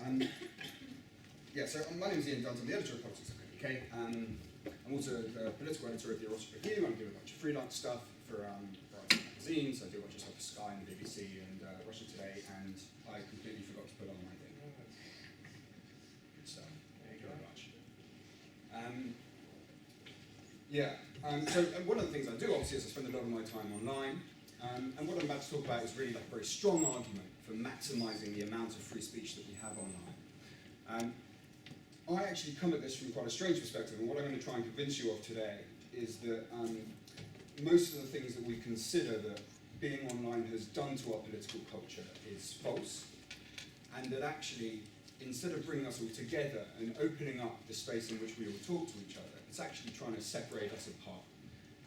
So my name is Dunt. I'm the editor of Politics.UK. I'm also the political editor of the Erotic Review. I do a bunch of freelance stuff for variety magazines. I do a bunch of stuff for Sky and the BBC and Russia Today, and I completely forgot to put on my thing. Good stuff. Thank you very much. So one of the things I do, obviously, is I spend a lot of my time online. And what I'm about to talk about is really like a very strong argument for maximising the amount of free speech that we have online. I actually come at this from quite a strange perspective, and what I'm going to try and convince you of today is that most of the things that we consider that being online has done to our political culture is false, and that actually, instead of bringing us all together and opening up the space in which we all talk to each other, it's actually trying to separate us apart.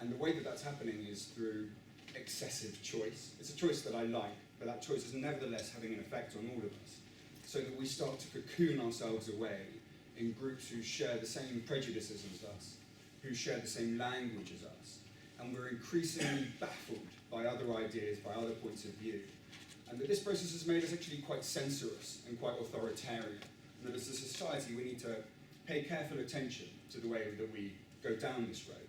And the way that that's happening is through excessive choice. It's a choice that I like, but that choice is nevertheless having an effect on all of us, so that we start to cocoon ourselves away in groups who share the same prejudices as us, who share the same language as us, and we're increasingly baffled by other ideas, by other points of view. And that this process has made us actually quite censorious and quite authoritarian, and that as a society we need to pay careful attention to the way that we go down this road.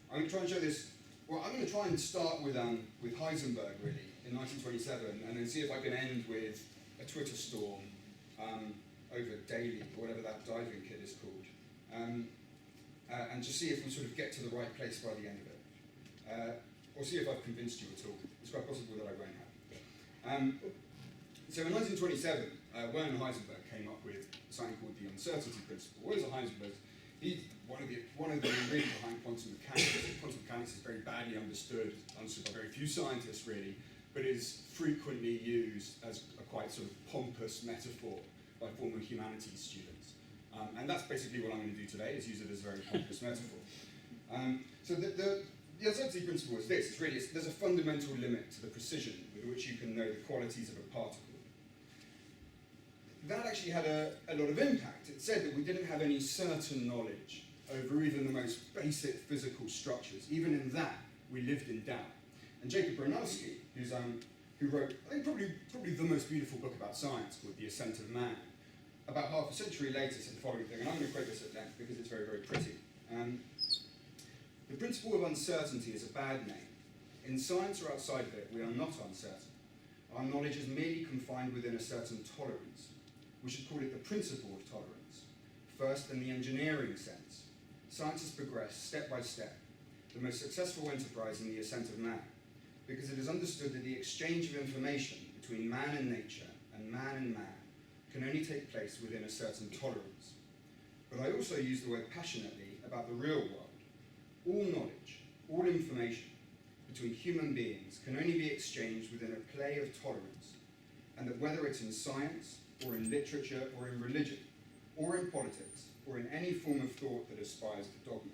I'm going to try and show this. Well, I'm going to try and start with Heisenberg, really, in 1927, and then see if I can end with a Twitter storm over Daily, or whatever that diving kit is called, and just see if we sort of get to the right place by the end of it. Or see if I've convinced you at all. It's quite possible that I won't have. So in 1927, Werner Heisenberg came up with something called the uncertainty principle. What is a Heisenberg? He's one of the really behind quantum mechanics. Quantum mechanics is very badly understood by very few scientists, really, but is frequently used as a quite sort of pompous metaphor by former humanities students. And that's basically what I'm going to do today, is use it as a very pompous metaphor. So the uncertainty principle is this. There's a fundamental limit to the precision with which you can know the qualities of a particle. That actually had a lot of impact. It said that we didn't have any certain knowledge over even the most basic physical structures. Even in that, we lived in doubt. And Jacob Bronowski, who wrote, I think, probably the most beautiful book about science, called The Ascent of Man, about half a century later said the following thing, and I'm going to quote this at length because it's very, very pretty. The principle of uncertainty is a bad name. In science or outside of it, we are not uncertain. Our knowledge is merely confined within a certain tolerance. We should call it the principle of tolerance. First, in the engineering sense, science has progressed step by step, the most successful enterprise in the ascent of man, because it is understood that the exchange of information between man and nature and man can only take place within a certain tolerance. But I also use the word passionately about the real world. All knowledge, all information between human beings can only be exchanged within a play of tolerance, and that whether it's in science, or in literature, or in religion, or in politics, or in any form of thought that aspires to dogma.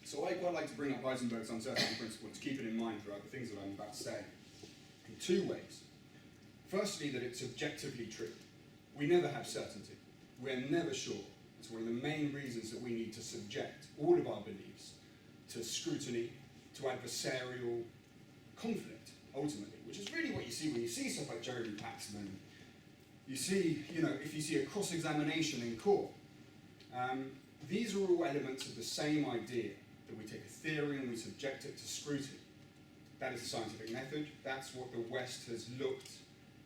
So I quite like to bring up Heisenberg's uncertainty principle to keep it in mind throughout the things that I'm about to say, in two ways. Firstly, that it's objectively true. We never have certainty. We're never sure. It's one of the main reasons that we need to subject all of our beliefs to scrutiny, to adversarial conflict, ultimately, which is really what you see when you see stuff like Jeremy Paxman. You see, if you see a cross-examination in court, these are all elements of the same idea, that we take a theory and we subject it to scrutiny. That is the scientific method. That's what the West has looked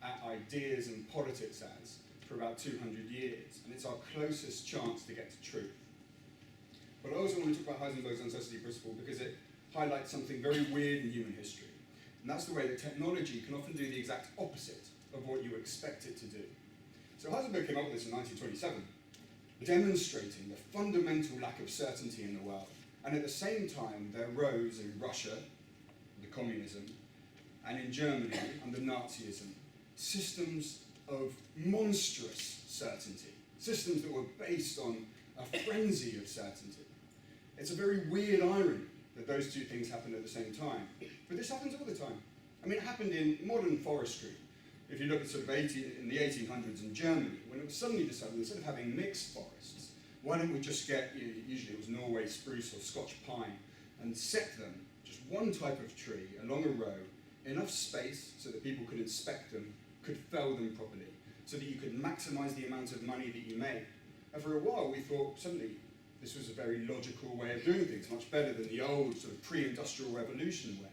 at ideas and politics as for about 200 years, and it's our closest chance to get to truth. But I also want to talk about Heisenberg's uncertainty principle because it highlights something very weird in human history, and that's the way that technology can often do the exact opposite of what you expect it to do. So Heisenberg came up with this in 1927, demonstrating the fundamental lack of certainty in the world. And at the same time, there rose in Russia, the communism, and in Germany, under Nazism, systems of monstrous certainty, systems that were based on a frenzy of certainty. It's a very weird irony that those two things happened at the same time. But this happens all the time. I mean, it happened in modern forestry. If you look at sort of in the 1800s in Germany, when it was suddenly decided, instead of having mixed forests, why don't we just get, usually it was Norway spruce or Scotch pine, and set them, just one type of tree, along a row, enough space so that people could inspect them, could fell them properly, so that you could maximise the amount of money that you made. And for a while we thought suddenly this was a very logical way of doing things, much better than the old sort of pre-industrial revolution way.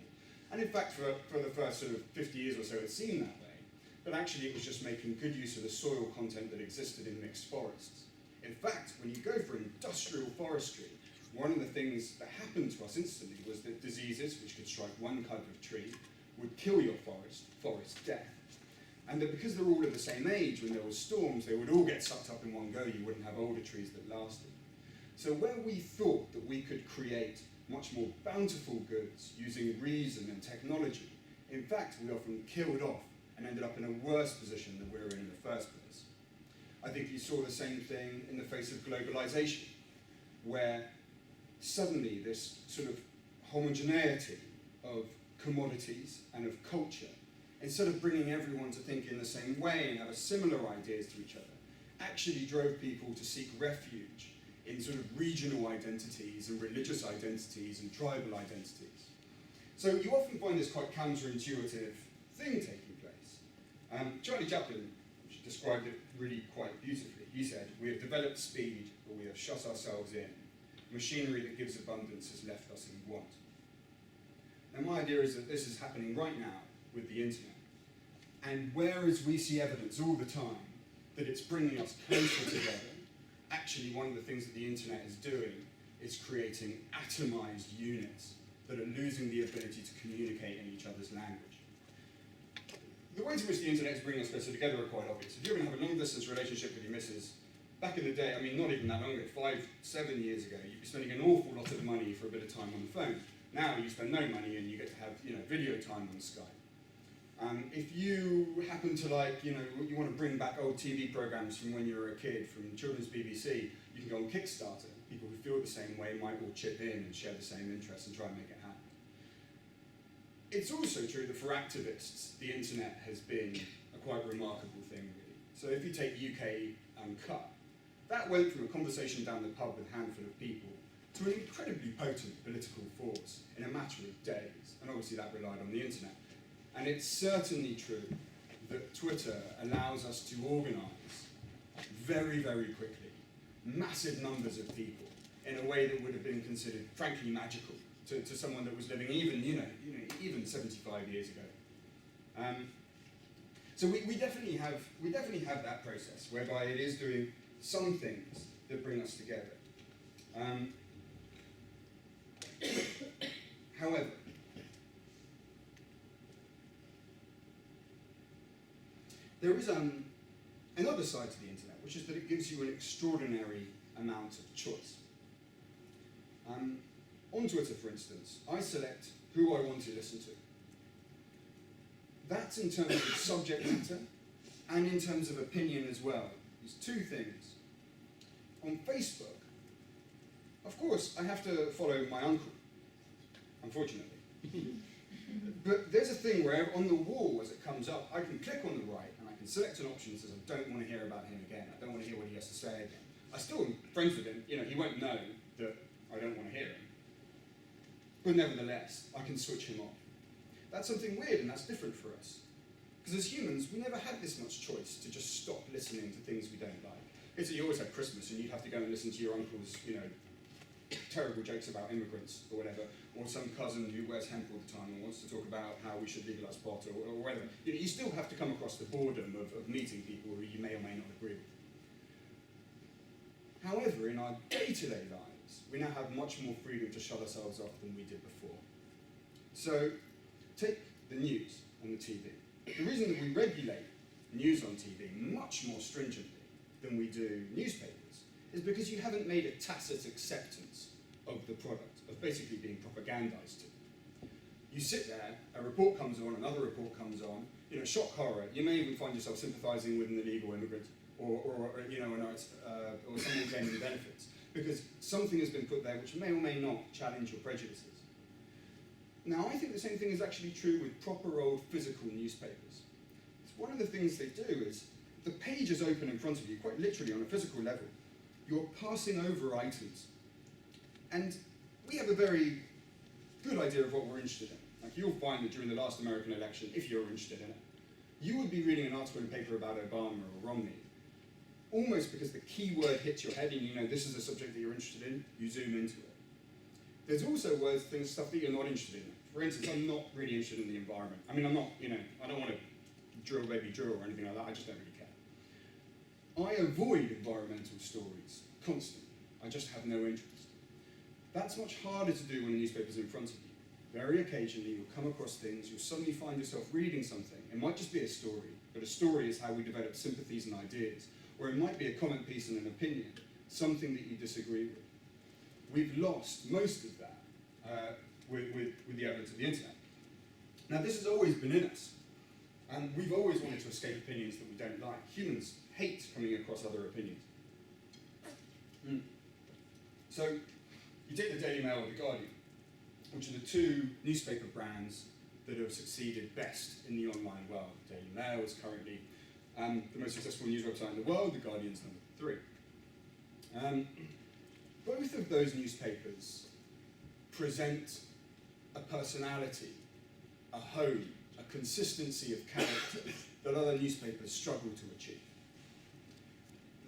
And in fact for the first sort of 50 years or so it seemed that way, but actually it was just making good use of the soil content that existed in mixed forests. In fact, when you go for industrial forestry, one of the things that happened to us instantly was that diseases, which could strike one type of tree, would kill your forest death. And that because they're all of the same age, when there were storms, they would all get sucked up in one go. You wouldn't have older trees that lasted. So where we thought that we could create much more bountiful goods using reason and technology, in fact, we often killed off and ended up in a worse position than we were in the first place. I think you saw the same thing in the face of globalization, where suddenly this sort of homogeneity of commodities and of culture, instead of bringing everyone to think in the same way and have a similar ideas to each other, actually drove people to seek refuge in sort of regional identities and religious identities and tribal identities. So you often find this quite counterintuitive thing taking place. Charlie Chaplin described it really quite beautifully. He said, "We have developed speed, but we have shut ourselves in. Machinery that gives abundance has left us in want." Now my idea is that this is happening right now with the internet. And whereas we see evidence all the time that it's bringing us closer together, actually one of the things that the internet is doing is creating atomized units that are losing the ability to communicate in each other's language. The ways in which the internet is bringing us closer together are quite obvious. If you're going to have a long-distance relationship with your missus, back in the day, I mean, not even that long ago, 5, 7 years ago, you'd be spending an awful lot of money for a bit of time on the phone. Now you spend no money and you get to have, video time on Skype. If you happen to you want to bring back old TV programs from when you were a kid, from children's BBC, you can go on Kickstarter. People who feel the same way might all chip in and share the same interests and try and make it happen. It's also true that for activists, the internet has been a quite remarkable thing, really. So if you take UK Uncut, that went from a conversation down the pub with a handful of people to an incredibly potent political force in a matter of days. And obviously that relied on the internet. And it's certainly true that Twitter allows us to organise very, very quickly massive numbers of people in a way that would have been considered, frankly, magical to someone that was living even 75 years ago. So we definitely have that process whereby it is doing some things that bring us together. However, there is another side to the internet, which is that it gives you an extraordinary amount of choice. On Twitter, for instance, I select who I want to listen to. That's in terms of subject matter and in terms of opinion as well. These two things. On Facebook, of course, I have to follow my uncle, unfortunately. But there's a thing where on the wall, as it comes up, I can click on the right and I can select an option that says I don't want to hear about him again. I don't want to hear what he has to say again. I still am friends with him. He won't know that I don't want to hear him. But nevertheless, I can switch him off. That's something weird and that's different for us. Because as humans, we never had this much choice to just stop listening to things we don't like. It's you always had Christmas and you'd have to go and listen to your uncle's, terrible jokes about immigrants or whatever, or some cousin who wears hemp all the time and wants to talk about how we should legalise pot or whatever. You still have to come across the boredom of meeting people who you may or may not agree with. However, in our day-to-day lives, we now have much more freedom to shut ourselves off than we did before. So, take the news on the TV. The reason that we regulate news on TV much more stringently than we do newspapers is because you haven't made a tacit acceptance of the product, of basically being propagandized to. You sit there, a report comes on, another report comes on, shock horror. You may even find yourself sympathizing with an illegal immigrant or someone gaining benefits, because something has been put there which may or may not challenge your prejudices. Now, I think the same thing is actually true with proper old physical newspapers. It's one of the things they do is, the page is open in front of you, quite literally on a physical level. You're passing over items. And we have a very good idea of what we're interested in. Like you'll find that during the last American election, if you're interested in it, you would be reading an article in a paper about Obama or Romney, almost because the key word hits your head and you know this is a subject that you're interested in, you zoom into it. There's also words, things, stuff that you're not interested in. For instance, I'm not really interested in the environment. I mean, I'm not, I don't want to drill baby drill or anything like that, I just don't really care. I avoid environmental stories constantly. I just have no interest. That's much harder to do when a newspaper's in front of you. Very occasionally you'll come across things, you'll suddenly find yourself reading something. It might just be a story, but a story is how we develop sympathies and ideas. Or it might be a comment piece and an opinion, something that you disagree with. We've lost most of that with the advent of the internet. Now this has always been in us, and we've always wanted to escape opinions that we don't like. Humans hate coming across other opinions. So you take the Daily Mail or the Guardian, which are the two newspaper brands that have succeeded best in the online world. The Daily Mail is currently the most successful news website in the world, the Guardian's number 3. Both of those newspapers present a personality, a home, a consistency of character that other newspapers struggle to achieve.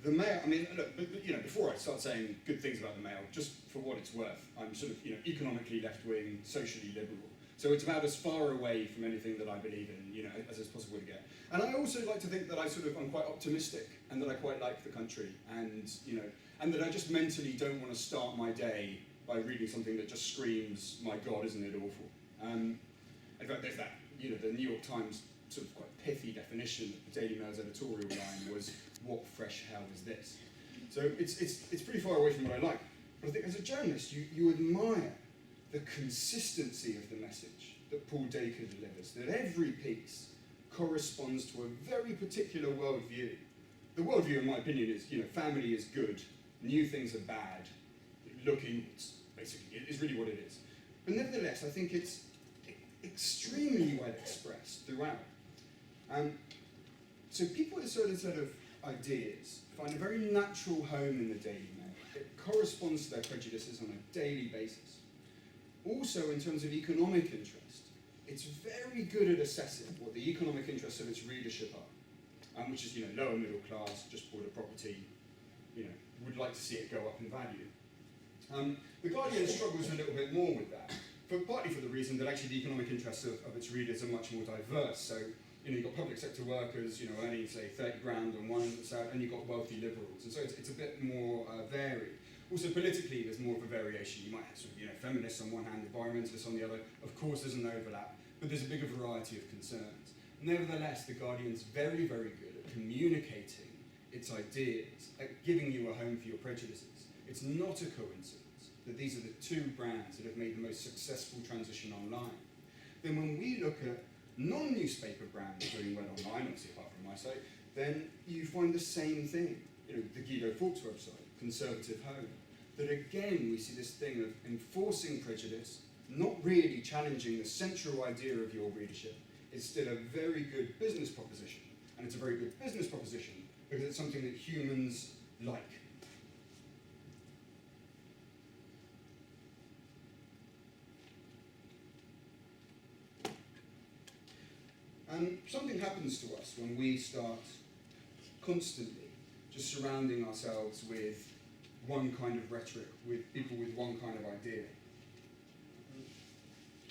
The Mail, I mean, look, before I start saying good things about the Mail, just for what it's worth, I'm sort of, economically left-wing, socially liberal. So it's about as far away from anything that I believe in, as it's possible to get. And I also like to think that I'm quite optimistic, and that I quite like the country, and that I just mentally don't want to start my day by reading something that just screams, my God, isn't it awful? In fact, there's that, the New York Times sort of quite pithy definition of the Daily Mail's editorial line was, what fresh hell is this? So it's pretty far away from what I like. But I think as a journalist, you admire the consistency of the message that Paul Dacre delivers, that every piece corresponds to a very particular worldview. The worldview, in my opinion, is, family is good, new things are bad, look inwards, basically, it is really what it is. But nevertheless, I think it's extremely well expressed throughout. So people with certain set of ideas find a very natural home in the Daily Mail. It corresponds to their prejudices on a daily basis. Also, in terms of economic interest, it's very good at assessing what the economic interests of its readership are, which is, lower middle class, just bought a property, would like to see it go up in value. The Guardian struggles a little bit more with that, partly for the reason that actually the economic interests of its readers are much more diverse. So, you've got public sector workers, earning, say, 30 grand on one side, and you've got wealthy liberals. And so it's a bit more varied. Also, politically, there's more of a variation. You might have feminists on one hand, environmentalists on the other. Of course, there's an overlap, but there's a bigger variety of concerns. Nevertheless, the Guardian's very, very good at communicating its ideas, at giving you a home for your prejudices. It's not a coincidence that these are the two brands that have made the most successful transition online. Then when we look at non-newspaper brands doing well online, obviously apart from my site, then you find the same thing. The Guido Fawkes website, Conservative Home, that again we see this thing of enforcing prejudice, not really challenging the central idea of your readership. It's still a very good business proposition. And it's a very good business proposition because it's something that humans like. And something happens to us when we start constantly just surrounding ourselves with one kind of rhetoric, with people with one kind of idea.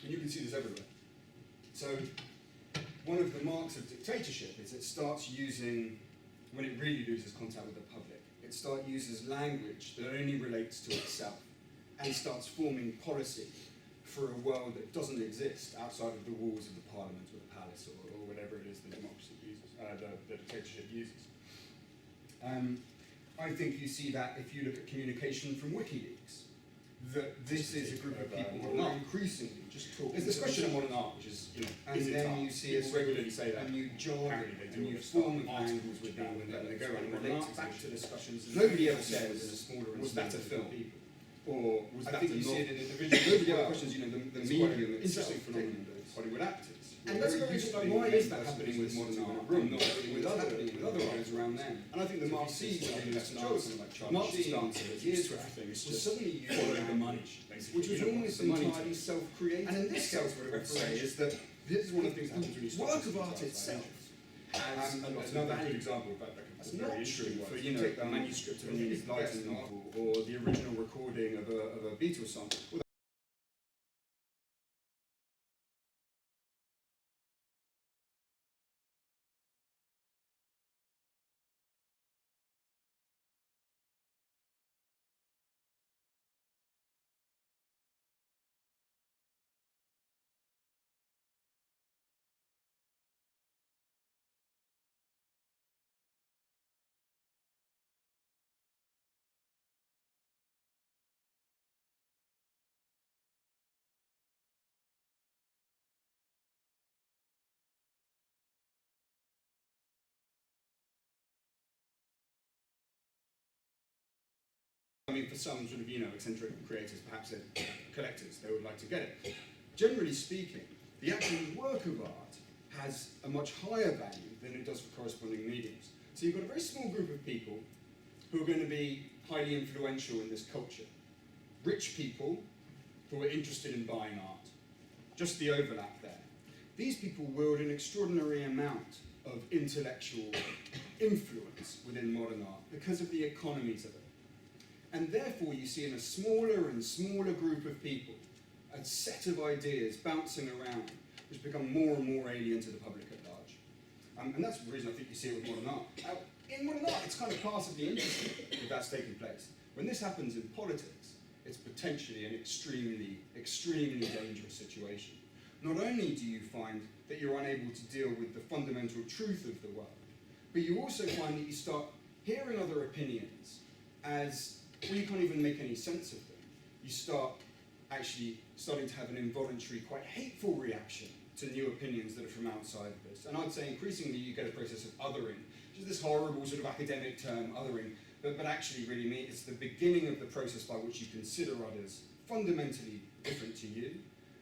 And you can see this everywhere. So one of the marks of dictatorship is it starts using, when it really loses contact with the public, it uses language that only relates to itself and starts forming policy for a world that doesn't exist outside of the walls of the parliament or the palace or whatever it is the democracy uses, the dictatorship uses. I think you see that if you look at communication from WikiLeaks, that this is a group of people who are increasingly just talking. There's this question of modern art, which is, and then you see us regularly say that, and you jargon, and you form angles with them, and then they go around and relate back to discussions. Nobody ever says, in a smaller was that a film? Or was that a novel? I think you see it in individuals. Nobody ever questions, the medium, it's interesting phenomenon of Hollywood actors. And that's very interesting. Why is that happening with modern art and not with other artists around them? And I think the Marxist dancer years trafficking is just suddenly following the money, which was almost entirely self-created. And in this case, what I would say is that this is one of the things that happens when you start work of art itself. Another good example of that that's very interesting for take the manuscript of a Enid Blyton novel or the original recording of a Beatles song. I mean, for some sort of, eccentric creators, perhaps they're collectors, they would like to get it. Generally speaking, the actual work of art has a much higher value than it does for corresponding mediums. So you've got a very small group of people who are going to be highly influential in this culture. Rich people who are interested in buying art. Just the overlap there. These people wield an extraordinary amount of intellectual influence within modern art because of the economies of it. And therefore you see in a smaller and smaller group of people a set of ideas bouncing around which become more and more alien to the public at large. And that's the reason I think you see it with modern art. Now, in modern art, it's kind of passively interesting if that's taking place. When this happens in politics, it's potentially an extremely, extremely dangerous situation. Not only do you find that you're unable to deal with the fundamental truth of the world, but you also find that you start hearing other opinions as well, you can't even make any sense of them. You start actually starting to have an involuntary, quite hateful reaction to new opinions that are from outside of this. And I'd say increasingly you get a process of othering, which is this horrible sort of academic term, othering, but actually really means it's the beginning of the process by which you consider others fundamentally different to you,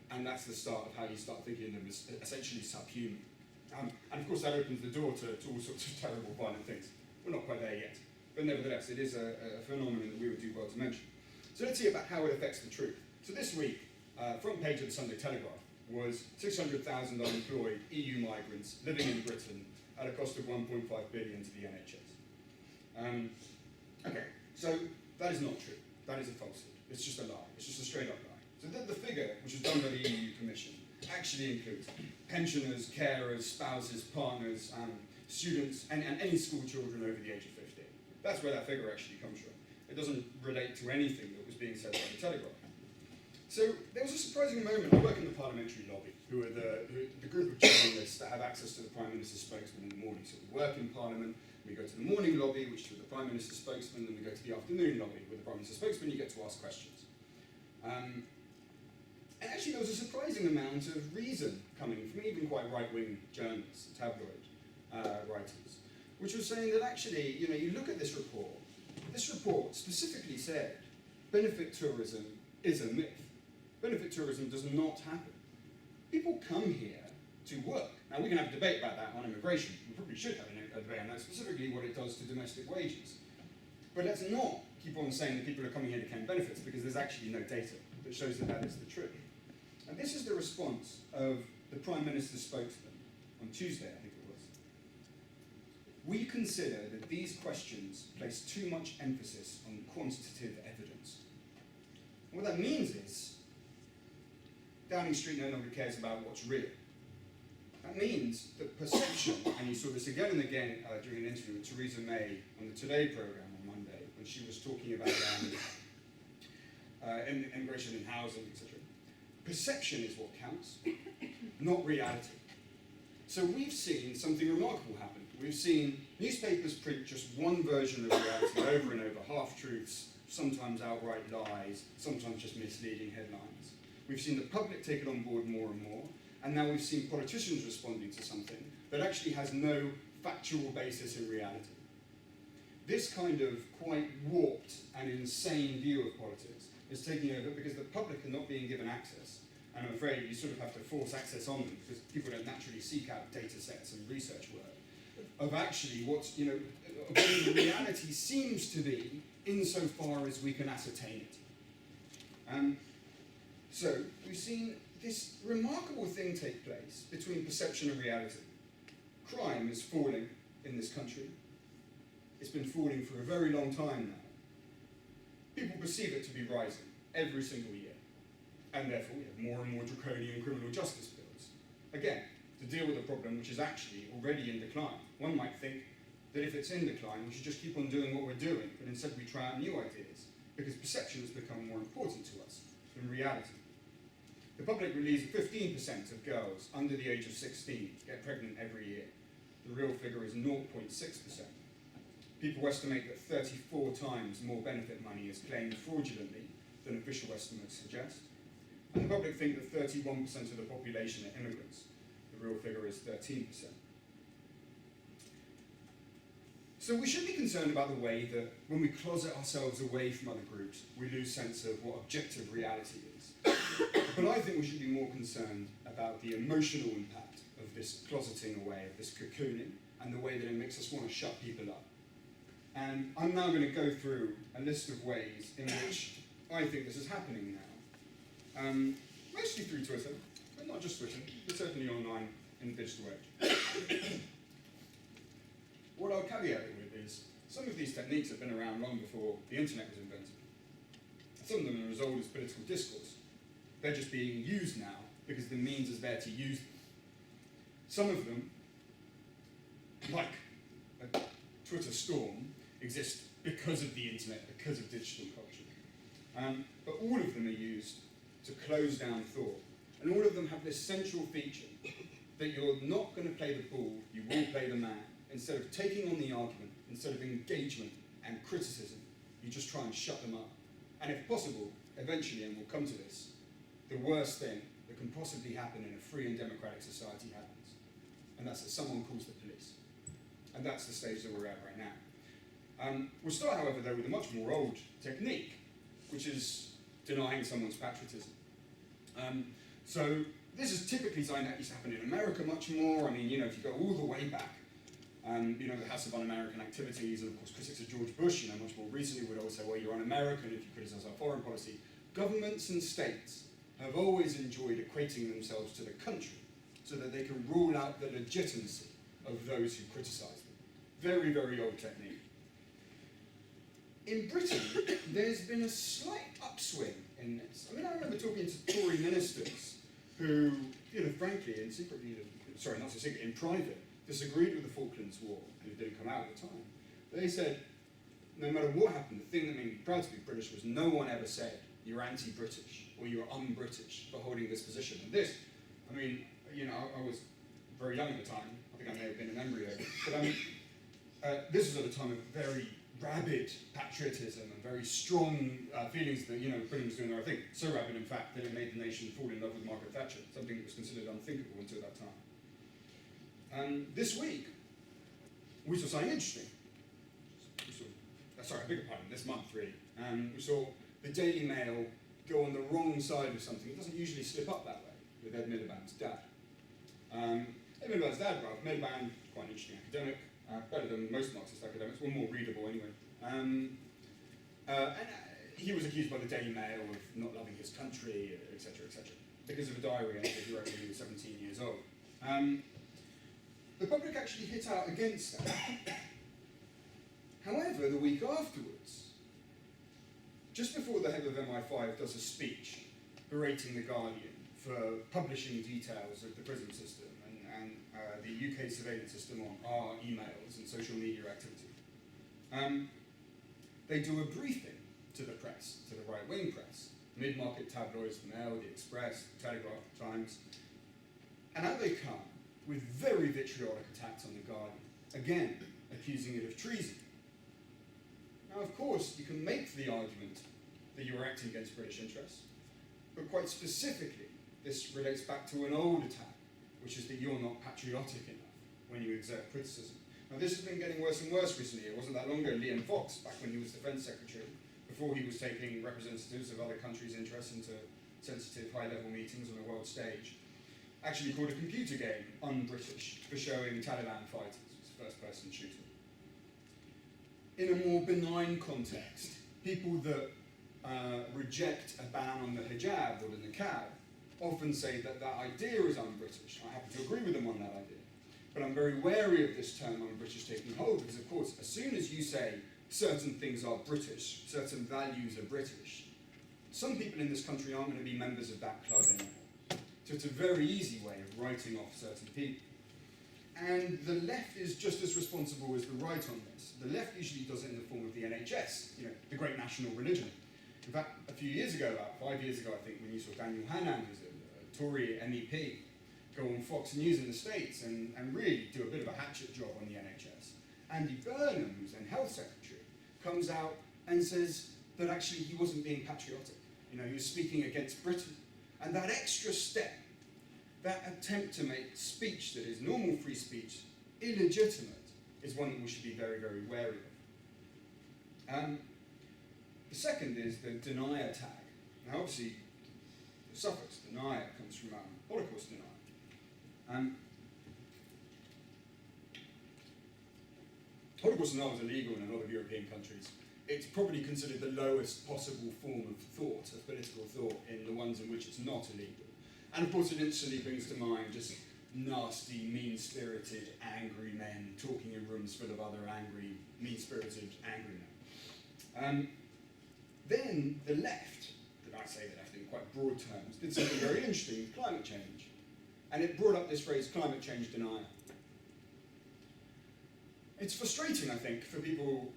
and that's the start of how you start thinking of them as essentially subhuman. And of course that opens the door to all sorts of terrible, violent things. We're not quite there yet. But nevertheless, it is a phenomenon that we would do well to mention. So let's see about how it affects the truth. So this week, front page of the Sunday Telegraph was 600,000 unemployed EU migrants living in Britain at a cost of 1.5 billion to the NHS. Okay, so that is not true. That is a falsehood. It's just a lie. It's just a straight up lie. So the figure, which was done by the EU Commission, actually includes pensioners, carers, spouses, partners, students, and any school children over the age of 15. That's where that figure actually comes from. It doesn't relate to anything that was being said by the Telegraph. So there was a surprising moment. I work in the parliamentary lobby, who are the group of journalists that have access to the Prime Minister's spokesman in the morning. So we work in Parliament, we go to the morning lobby, which is with the Prime Minister's spokesman, and we go to the afternoon lobby with the Prime Minister's spokesman. You get to ask questions. And actually there was a surprising amount of reason coming from even quite right-wing journalists, tabloid writers, which was saying that actually, you look at this report specifically said benefit tourism is a myth. Benefit tourism does not happen. People come here to work. Now we can have a debate about that on immigration. We probably should have a debate on that, specifically what it does to domestic wages. But let's not keep on saying that people are coming here to claim benefits because there's actually no data that shows that that is the truth. And this is the response of the Prime Minister's spokesman on Tuesday, I think it was. We consider that these questions place too much emphasis on quantitative evidence. And what that means is Downing Street no longer cares about what's real. That means that perception, and you saw this again and again during an interview with Theresa May on the Today programme on Monday, when she was talking about immigration and housing, etc. Perception is what counts, not reality. So we've seen something remarkable happen. We've seen newspapers print just one version of reality over and over, half-truths, sometimes outright lies, sometimes just misleading headlines. We've seen the public take it on board more and more, and now we've seen politicians responding to something that actually has no factual basis in reality. This kind of quite warped and insane view of politics is taking over because the public are not being given access, and I'm afraid you sort of have to force access on them because people don't naturally seek out data sets and research work of actually what's, of what the reality seems to be insofar as we can ascertain it. So we've seen this remarkable thing take place between perception and reality. Crime is falling in this country. It's been falling for a very long time now. People perceive it to be rising every single year. And therefore we have more and more draconian criminal justice bills. Again, to deal with a problem which is actually already in decline. One might think that if it's in decline, we should just keep on doing what we're doing, but instead we try out new ideas, because perception has become more important to us than reality. The public believes 15% of girls under the age of 16 get pregnant every year. The real figure is 0.6%. People estimate that 34 times more benefit money is claimed fraudulently than official estimates suggest. And the public think that 31% of the population are immigrants. The real figure is 13%. So we should be concerned about the way that when we closet ourselves away from other groups, we lose sense of what objective reality is. But I think we should be more concerned about the emotional impact of this closeting away, of this cocooning, and the way that it makes us want to shut people up. And I'm now going to go through a list of ways in which I think this is happening now. Mostly through Twitter, but not just Twitter, but certainly online in the digital age. What I'll caveat it with is, some of these techniques have been around long before the internet was invented. Some of them are as old as political discourse. They're just being used now because the means is there to use them. Some of them, like a Twitter storm, exist because of the internet, because of digital culture. But all of them are used to close down thought. And all of them have this central feature that you're not going to play the ball, you will play the man. Instead of taking on the argument, instead of engagement and criticism, you just try and shut them up. And if possible, eventually, and we'll come to this, the worst thing that can possibly happen in a free and democratic society happens. And that's that someone calls the police. And that's the stage that we're at right now. We'll start, however, though, with a much more old technique, which is denying someone's patriotism. So this is typically something that used to happen in America much more. I mean, if you go all the way back, the House of Un-American Activities, and of course critics of George Bush, much more recently would always say, well, you're un-American if you criticize our foreign policy. Governments and states have always enjoyed equating themselves to the country so that they can rule out the legitimacy of those who criticize them. Very, very old technique. In Britain, there's been a slight upswing in this. I remember talking to Tory ministers who, frankly, and secretly, sorry, not so secret, in private, disagreed with the Falklands War, and it didn't come out at the time. They said, no matter what happened, the thing that made me proud to be British was no one ever said, you're anti-British, or you're un-British for holding this position. And this, I was very young at the time, I think I may have been an embryo, but this was at a time of very rabid patriotism and very strong feelings that, Britain was doing the right thing. So rabid, in fact, that it made the nation fall in love with Margaret Thatcher, something that was considered unthinkable until that time. This week, we saw something interesting. I beg your pardon, this month really. We saw the Daily Mail go on the wrong side of something. It doesn't usually slip up that way, with Ed Miliband's dad. Ed Miliband's dad, Ralph Miliband, quite an interesting academic, better than most Marxist academics, well, more readable anyway. And he was accused by the Daily Mail of not loving his country, etc., because of a diary entry he wrote when he was 17 years old. The public actually hit out against that. However, the week afterwards, just before the head of MI5 does a speech berating The Guardian for publishing details of the prison system and the UK surveillance system on our emails and social media activity, they do a briefing to the press, to the right-wing press, mid-market tabloids, the Mail, the Express, the Telegraph, the Times, and out they come with very vitriolic attacks on The Guardian, again, accusing it of treason. Now, of course, you can make the argument that you are acting against British interests, but quite specifically, this relates back to an old attack, which is that you're not patriotic enough when you exert criticism. Now, this has been getting worse and worse recently. It wasn't that long ago, Liam Fox, back when he was Defence Secretary, before he was taking representatives of other countries' interests into sensitive, high-level meetings on a world stage, actually called a computer game un-British for showing Taliban fighters. It's a first-person shooter. In a more benign context, people that reject a ban on the hijab or the niqab often say that that idea is un-British. I happen to agree with them on that idea. But I'm very wary of this term un-British taking hold, because of course, as soon as you say certain things are British, certain values are British, some people in this country aren't going to be members of that club anymore. So it's a very easy way of writing off certain people. And the left is just as responsible as the right on this. The left usually does it in the form of the NHS, the great national religion. In fact, a few years ago, about 5 years ago, I think, when you saw Daniel Hannan, who's a Tory MEP, go on Fox News in the States and really do a bit of a hatchet job on the NHS. Andy Burnham, who's then Health Secretary, comes out and says that actually he wasn't being patriotic. He was speaking against Britain. And that extra step, that attempt to make speech that is normal free speech illegitimate, is one that we should be very, very wary of. The second is the denier tag. Now obviously, the suffix denier comes from Holocaust denier. Holocaust denial is illegal in a lot of European countries. It's probably considered the lowest possible form of thought, of political thought, in the ones in which it's not illegal. And of course it instantly brings to mind just nasty, mean-spirited, angry men talking in rooms full of other angry, mean-spirited, angry men. Then the left, I say the left in quite broad terms, did something very interesting with climate change. And it brought up this phrase, climate change denier. It's frustrating, I think, for people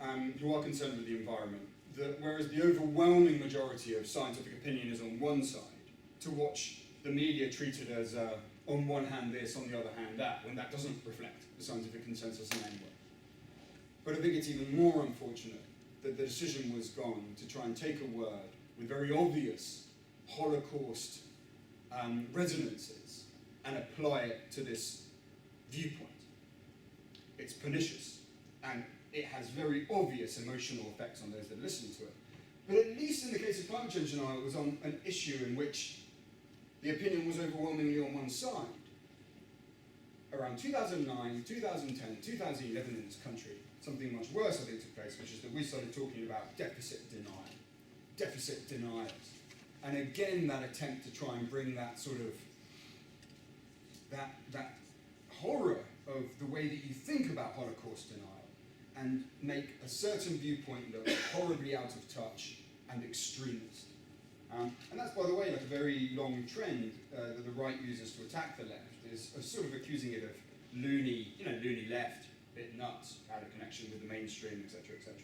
who are concerned with the environment, that whereas the overwhelming majority of scientific opinion is on one side, to watch the media treated as on one hand this, on the other hand that, when that doesn't reflect the scientific consensus in any way. But I think it's even more unfortunate that the decision was gone to try and take a word with very obvious Holocaust resonances and apply it to this viewpoint. It's pernicious, and it has very obvious emotional effects on those that listen to it. But at least in the case of climate change denial, it was on an issue in which the opinion was overwhelmingly on one side. Around 2009, 2010, 2011 in this country, something much worse I think took place, which is that we started talking about deficit denial, deficit deniers. And again, that attempt to try and bring that sort of, that horror of the way that you think about Holocaust denial and make a certain viewpoint look horribly out of touch and extremist. And that's, by the way, like a very long trend that the right uses to attack the left, is sort of accusing it of loony, loony left, a bit nuts, out of connection with the mainstream, etc., etc.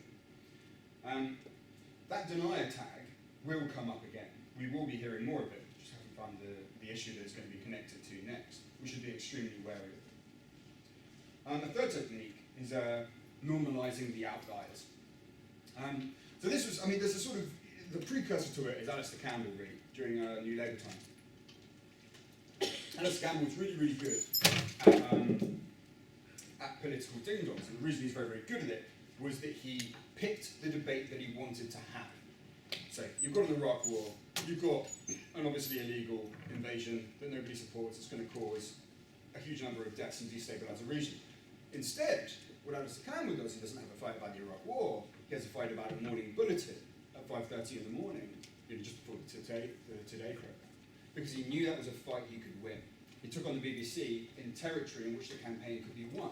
That denier tag will come up again. We will be hearing more of it. Just haven't found the issue that it's going to be connected to next. We should be extremely wary of it. A third technique is normalising the outliers. So this was, there's a sort of, the precursor to it is Alistair Campbell, really, during New Labour time. Alistair Campbell was really, really good at political ding-dongs, and the reason he's very, very good at it was that he picked the debate that he wanted to have. So you've got an Iraq war, you've got an obviously illegal invasion that nobody supports, it's going to cause a huge number of deaths and destabilise the region. Instead, what Alistair Campbell does, he doesn't have a fight about the Iraq war, he has a fight about a morning bulletin at 5:30 in the morning, just before the Today programme, because he knew that was a fight he could win. He took on the BBC in territory in which the campaign could be won.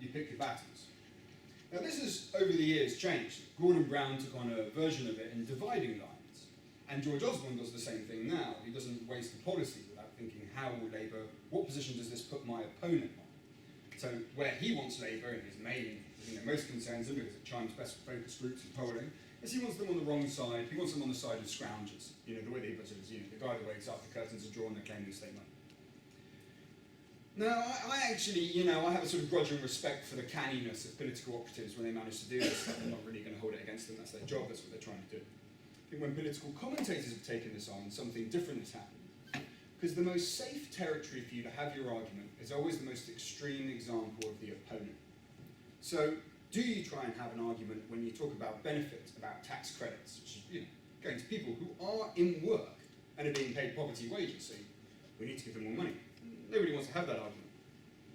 You pick your battles. Now this has, over the years, changed. Gordon Brown took on a version of it in dividing lines, and George Osborne does the same thing now. He doesn't waste the policy without thinking, how will Labour, what position does this put my opponent on? So where he wants Labour, and his main, most concerns him, because it chimes best with focus groups and polling, is he wants them on the wrong side. He wants them on the side of scroungers. The way that he puts it is, the guy that wakes up, the curtains are drawn, they're claiming to stay money. Now, I actually, I have a sort of grudging respect for the canniness of political operatives when they manage to do this. I'm not really going to hold it against them. That's their job. That's what they're trying to do. I think when political commentators have taken this on, something different has happened. Because the most safe territory for you to have your argument is always the most extreme example of the opponent. So, do you try and have an argument when you talk about benefits, about tax credits, which is going to people who are in work and are being paid poverty wages, so we need to give them more money. Nobody wants to have that argument.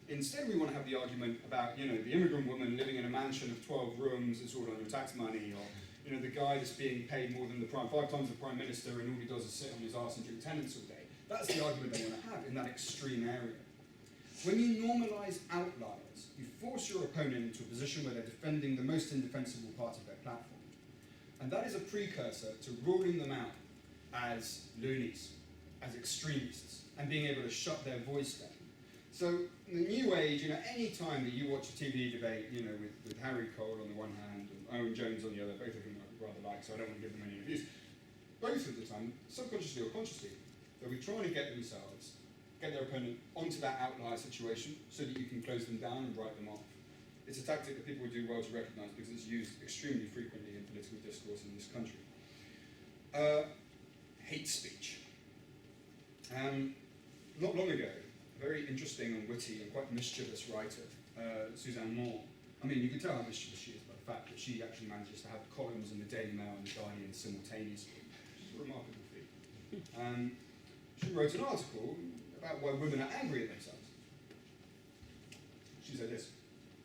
Instead, we want to have the argument about, the immigrant woman living in a mansion of 12 rooms, it's all on your tax money, or, the guy that's being paid more than 5 times the Prime Minister and all he does is sit on his arse and drink tenants all day. That's the argument we want to have in that extreme area. When you normalise outliers, you force your opponent into a position where they're defending the most indefensible part of their platform. And that is a precursor to ruling them out as loonies, as extremists, and being able to shut their voice down. So in the new age, any time that you watch a TV debate, with Harry Cole on the one hand and Owen Jones on the other, both of whom I rather like, so I don't want to give them any abuse. Both of the time, subconsciously or consciously, they'll be trying to get their opponent onto that outlier situation so that you can close them down and write them off. It's a tactic that people would do well to recognise because it's used extremely frequently in political discourse in this country. Hate speech. Not long ago, a very interesting and witty and quite mischievous writer, Suzanne Moore. You can tell how mischievous she is by the fact that she actually manages to have columns in the Daily Mail and the Guardian simultaneously, which is a remarkable feat. She wrote an article about why women are angry at themselves. She said this: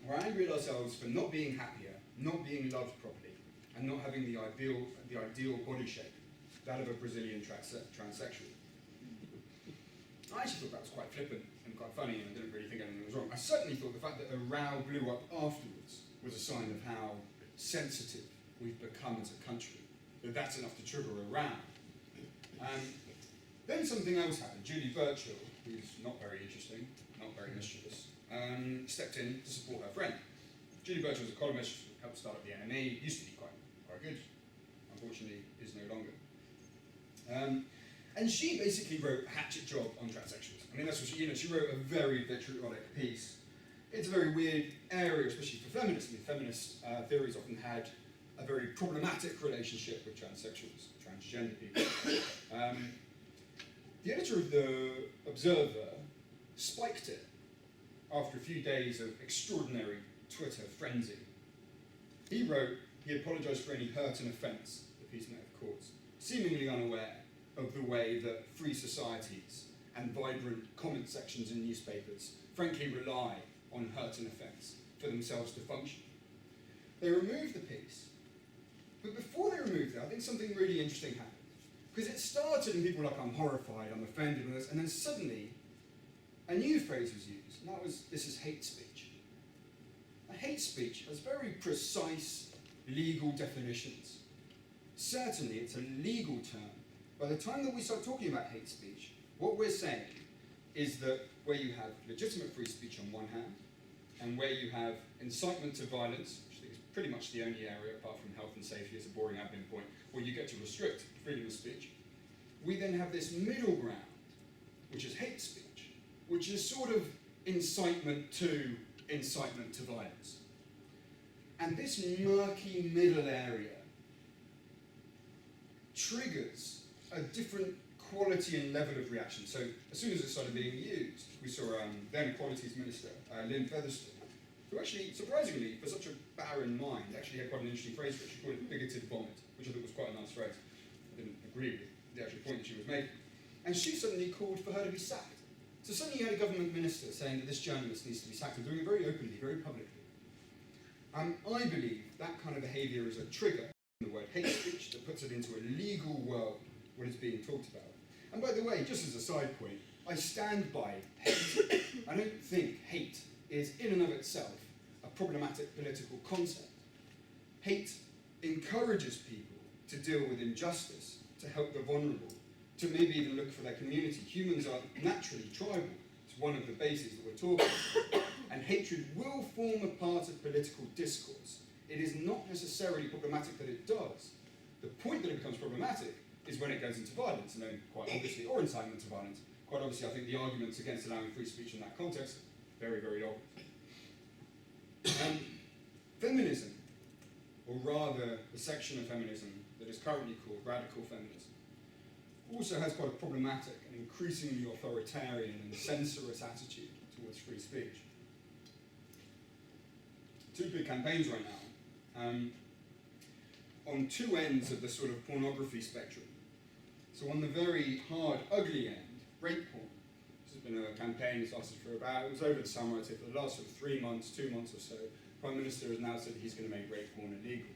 we're angry at ourselves for not being happier, not being loved properly, and not having the ideal body shape, that of a Brazilian transsexual. I actually thought that was quite flippant and quite funny, and I didn't really think anything was wrong. I certainly thought the fact that a row blew up afterwards was a sign of how sensitive we've become as a country, that's enough to trigger a row. Then something else happened. Julie Burchill, who's not very interesting, not very mischievous, stepped in to support her friend. Julie Burchill was a columnist, helped start up the NME, used to be quite good, unfortunately is no longer. And she basically wrote a hatchet job on transsexuals. That's what she wrote a very vitriolic piece. It's a very weird area, especially for feminists. Feminist theories often had a very problematic relationship with transsexuals, transgender people. The editor of The Observer spiked it after a few days of extraordinary Twitter frenzy. He wrote he apologised for any hurt and offence the piece met of courts, seemingly unaware of the way that free societies and vibrant comment sections in newspapers frankly rely on hurt and offence for themselves to function. They removed the piece, but before they removed it, I think something really interesting happened. Because it started and people were like, I'm horrified, I'm offended with this, and then suddenly a new phrase was used, and that was, this is hate speech. Now, hate speech has very precise legal definitions. Certainly it's a legal term. By the time that we start talking about hate speech, what we're saying is that where you have legitimate free speech on one hand, and where you have incitement to violence, which I think is pretty much the only area, apart from health and safety as a boring admin point, where you get to restrict freedom of speech, we then have this middle ground, which is hate speech, which is sort of incitement to violence. And this murky middle area triggers a different quality and level of reaction. So as soon as it started being used, we saw then Equalities Minister, Lynn Featherstone, who actually, surprisingly, for such a barren mind, actually had quite an interesting phrase for it. She called it bigoted vomit, which I thought was quite a nice phrase. I didn't agree with the actual point that she was making. And she suddenly called for her to be sacked. So suddenly you had a government minister saying that this journalist needs to be sacked, and doing it very openly, very publicly. I believe that kind of behaviour is a trigger in the word hate speech that puts it into a legal world when it's being talked about. And by the way, just as a side point, I stand by hate. I don't think hate is in and of itself a problematic political concept. Hate encourages people to deal with injustice, to help the vulnerable, to maybe even look for their community. Humans are naturally tribal. It's one of the bases that we're talking about. And hatred will form a part of political discourse. It is not necessarily problematic that it does. The point that it becomes problematic is when it goes into violence, and then quite obviously, or incitement to violence. Quite obviously, I think the arguments against allowing free speech in that context, very, very obvious. Feminism, or rather the section of feminism that is currently called radical feminism, also has quite a problematic and increasingly authoritarian and censorious attitude towards free speech. Two big campaigns right now, on two ends of the sort of pornography spectrum. So on the very hard, ugly end, rape porn. This has been a campaign that's lasted for it was over the summer, I'd say for the last sort of 3 months, 2 months or so. Prime Minister has now said he's going to make rape porn illegal.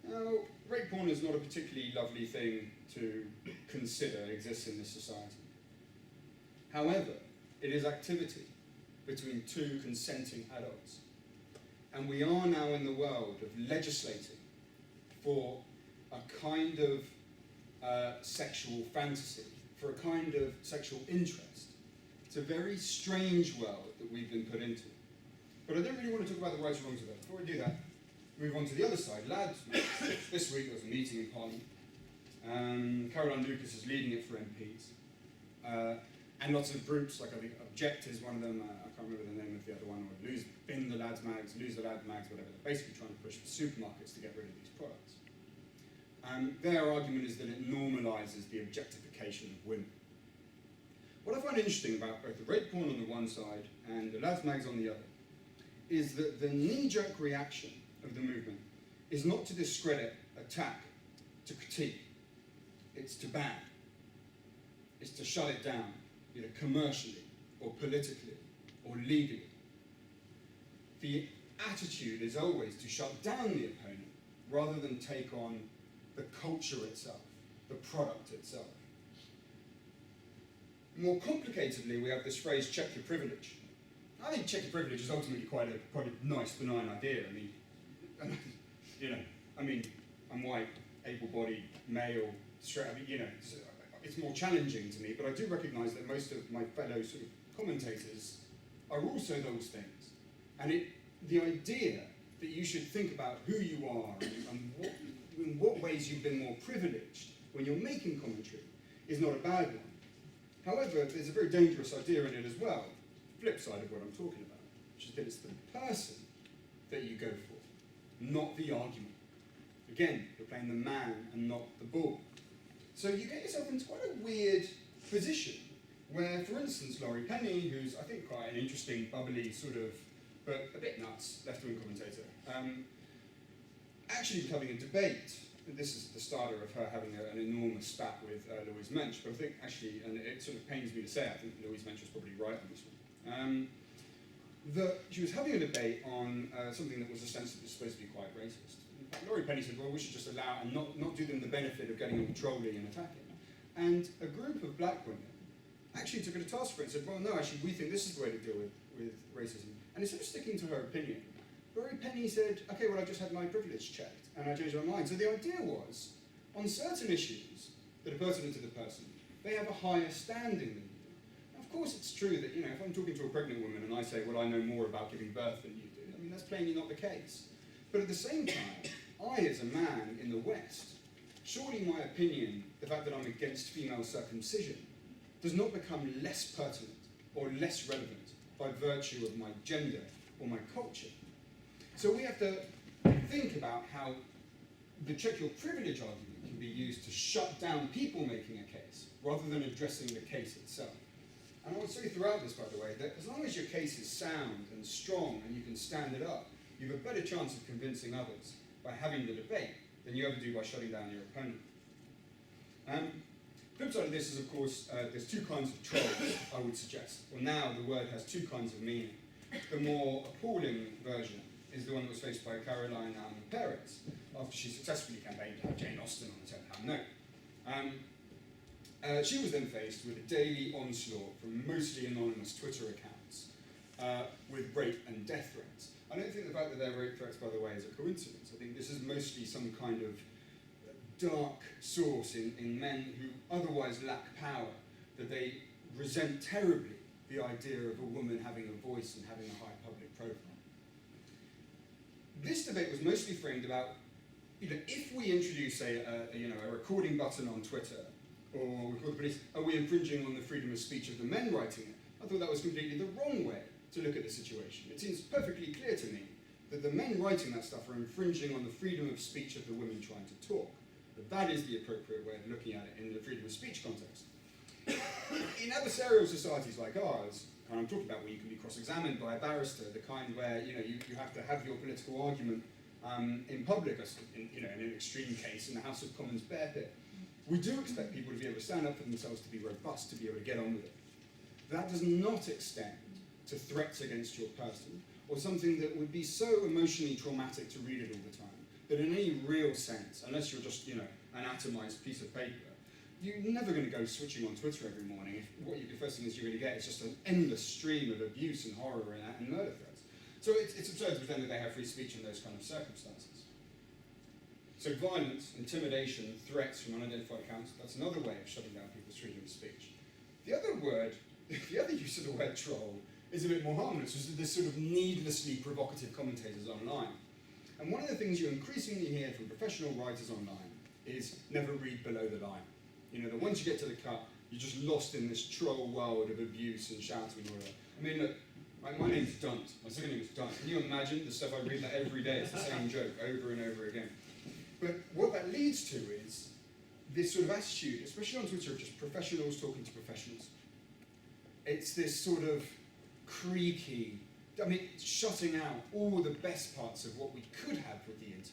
Now, rape porn is not a particularly lovely thing to consider exists in this society. However, it is activity between two consenting adults. And we are now in the world of legislating for a kind of sexual fantasy, for a kind of sexual interest. It's a very strange world that we've been put into. But I don't really want to talk about the rights and wrongs of that. Before we do that, move on to the other side, lads. This week there was a meeting in Parliament. Caroline Lucas is leading it for MPs. And lots of groups, like I think Object is one of them, I can't remember the name of the other one, or bin the lads mags, lose the lads mags, whatever. They're basically trying to push the supermarkets to get rid of these products. Their argument is that it normalises the objectification of women. What I find interesting about both the rape porn on the one side and the lads mags on the other is that the knee-jerk reaction of the movement is not to discredit, attack, to critique. It's to ban. It's to shut it down, either commercially or politically or legally. The attitude is always to shut down the opponent rather than take on the culture itself, the product itself. More complicatedly, we have this phrase, check your privilege. I think check your privilege is ultimately quite a nice, benign idea. I'm white, able-bodied, male, straight, it's more challenging to me, but I do recognise that most of my fellow sort of commentators are also those things. And the idea that you should think about who you are and in what ways you've been more privileged when you're making commentary is not a bad one. However, there's a very dangerous idea in it as well, the flip side of what I'm talking about, which is that it's the person that you go for, not the argument. Again, you're playing the man and not the bull. So you get yourself into quite a weird position where, for instance, Laurie Penny, who's I think quite an interesting, bubbly sort of, but a bit nuts, left-wing commentator, actually was having a debate. This is the starter of her having an enormous spat with Louise Mensch, but I think actually, and it sort of pains me to say, I think Louise Mensch was probably right on this one. She was having a debate on something that was ostensibly supposed to be quite racist. In fact, Laurie Penny said, well, we should just allow and not do them the benefit of getting on trolling and attacking. And a group of black women actually took it to task for it and said, well, no, actually, we think this is the way to deal with racism. And instead of sticking to her opinion, Laurie Penny said, okay, well, I just had my privilege checked, and I changed my mind. So the idea was, on certain issues that are pertinent to the person, they have a higher standing than you do. Now, of course, it's true that, if I'm talking to a pregnant woman and I say, well, I know more about giving birth than you do, that's plainly not the case. But at the same time, I, as a man in the West, surely my opinion, the fact that I'm against female circumcision, does not become less pertinent or less relevant by virtue of my gender or my culture. So we have to think about how the check your privilege argument can be used to shut down people making a case, rather than addressing the case itself. And I would say throughout this, by the way, that as long as your case is sound and strong and you can stand it up, you have a better chance of convincing others by having the debate than you ever do by shutting down your opponent. Flip side of this is, of course, there's two kinds of trolls, I would suggest. Well, now the word has two kinds of meaning. The more appalling version is the one that was faced by Caroline Perez after she successfully campaigned to have Jane Austen on the 10th note. She was then faced with a daily onslaught from mostly anonymous Twitter accounts with rape and death threats. I don't think the fact that they're rape threats, by the way, is a coincidence. I think this is mostly some kind of dark source in men who otherwise lack power, that they resent terribly the idea of a woman having a voice and having a high public profile. This debate was mostly framed about, if we introduce a recording button on Twitter, or we call the police, are we infringing on the freedom of speech of the men writing it? I thought that was completely the wrong way to look at the situation. It seems perfectly clear to me that the men writing that stuff are infringing on the freedom of speech of the women trying to talk. But that is the appropriate way of looking at it in the freedom of speech context. In adversarial societies like ours, and I'm talking about where you can be cross-examined by a barrister, the kind where you have to have your political argument in public, in an extreme case in the House of Commons bear pit. We do expect people to be able to stand up for themselves, to be robust, to be able to get on with it. That does not extend to threats against your person, or something that would be so emotionally traumatic to read it all the time, that in any real sense, unless you're just, an atomized piece of paper, you're never going to go switching on Twitter every morning if what the first thing is you're going to get is just an endless stream of abuse and horror and murder threats. So it's absurd to pretend that they have free speech in those kind of circumstances. So violence, intimidation, threats from unidentified accounts, that's another way of shutting down people's freedom of speech. The other use of the word troll is a bit more harmless, which is this sort of needlessly provocative commentators online. And one of the things you increasingly hear from professional writers online is never read below the line. That once you get to the cut, you're just lost in this troll world of abuse and shouting and all that. I mean, look, my name's Dunt. My second name is Dunt. Can you imagine the stuff I read every day? It's the same joke over and over again. But what that leads to is this sort of attitude, especially on Twitter, of just professionals talking to professionals. It's this sort of creaky, shutting out all the best parts of what we could have with the internet.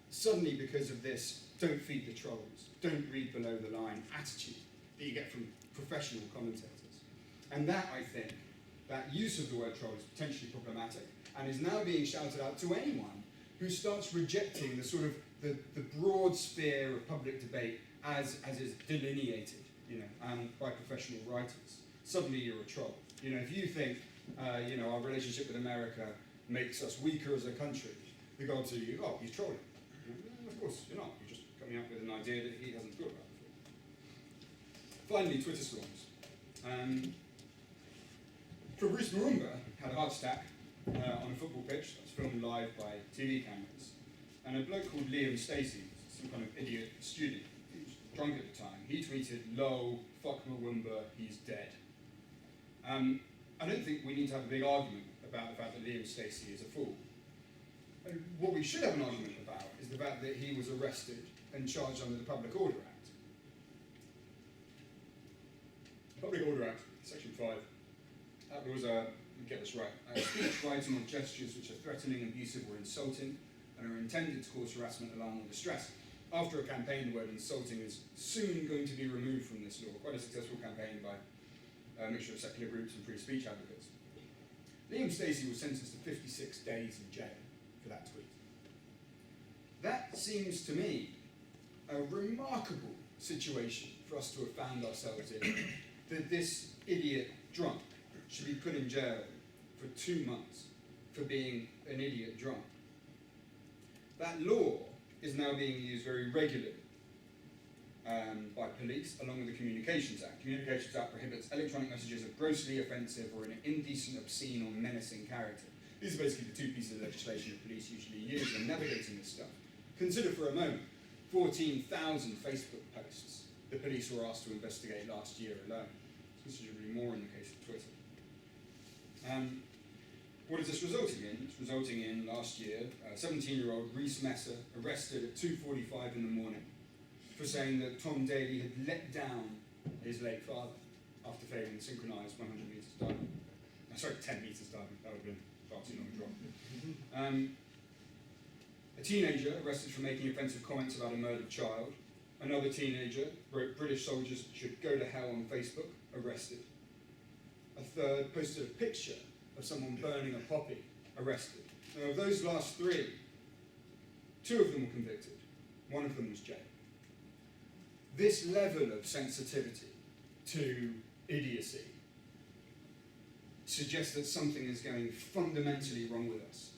Suddenly, because of this don't feed the trolls, don't read below the line attitude that you get from professional commentators. And that, I think, that use of the word troll is potentially problematic and is now being shouted out to anyone who starts rejecting the sort of the broad sphere of public debate as is delineated, by professional writers. Suddenly you're a troll. If you think, our relationship with America makes us weaker as a country, they go to you, oh, he's trolling. Of course you're not. You're just coming up with an idea that he hasn't thought about before. Finally, Twitter storms. Fabrice Murumba had a heart attack on a football pitch that was filmed live by TV cameras. And a bloke called Liam Stacey, some kind of idiot student, he was drunk at the time, he tweeted, "Lol, fuck Murumba, he's dead." I don't think we need to have a big argument about the fact that Liam Stacey is a fool. And what we should have an argument about is the fact that he was arrested and charged under the Public Order Act. Public Order Act, Section 5. That was, get this right, speech, writing, or gestures which are threatening, abusive, or insulting, and are intended to cause harassment, alarm, or distress. After a campaign, the word insulting is soon going to be removed from this law. Quite a successful campaign by a mixture of secular groups and free speech advocates. Liam Stacey was sentenced to 56 days in jail for that tweet. That seems to me a remarkable situation for us to have found ourselves in, that this idiot drunk should be put in jail for 2 months for being an idiot drunk. That law is now being used very regularly by police, along with the Communications Act. Communications Act prohibits electronic messages of grossly offensive or an indecent, obscene, or menacing character. These are basically the two pieces of legislation that police usually use when navigating this stuff. Consider for a moment 14,000 Facebook posts the police were asked to investigate last year alone. It's considerably more in the case of Twitter. What is this resulting in? It's resulting in, last year, 17-year-old Reese Messer arrested at 2:45 in the morning for saying that Tom Daley had let down his late father after failing to synchronise 100 metres diving. 10 metres diving, that would have been far too long a drop. A teenager arrested for making offensive comments about a murdered child. Another teenager wrote British soldiers should go to hell on Facebook, arrested. A third posted a picture of someone burning a poppy, arrested. Now, of those last 3, 2 of them were convicted. 1 of them was jailed. This level of sensitivity to idiocy suggests that something is going fundamentally wrong with us.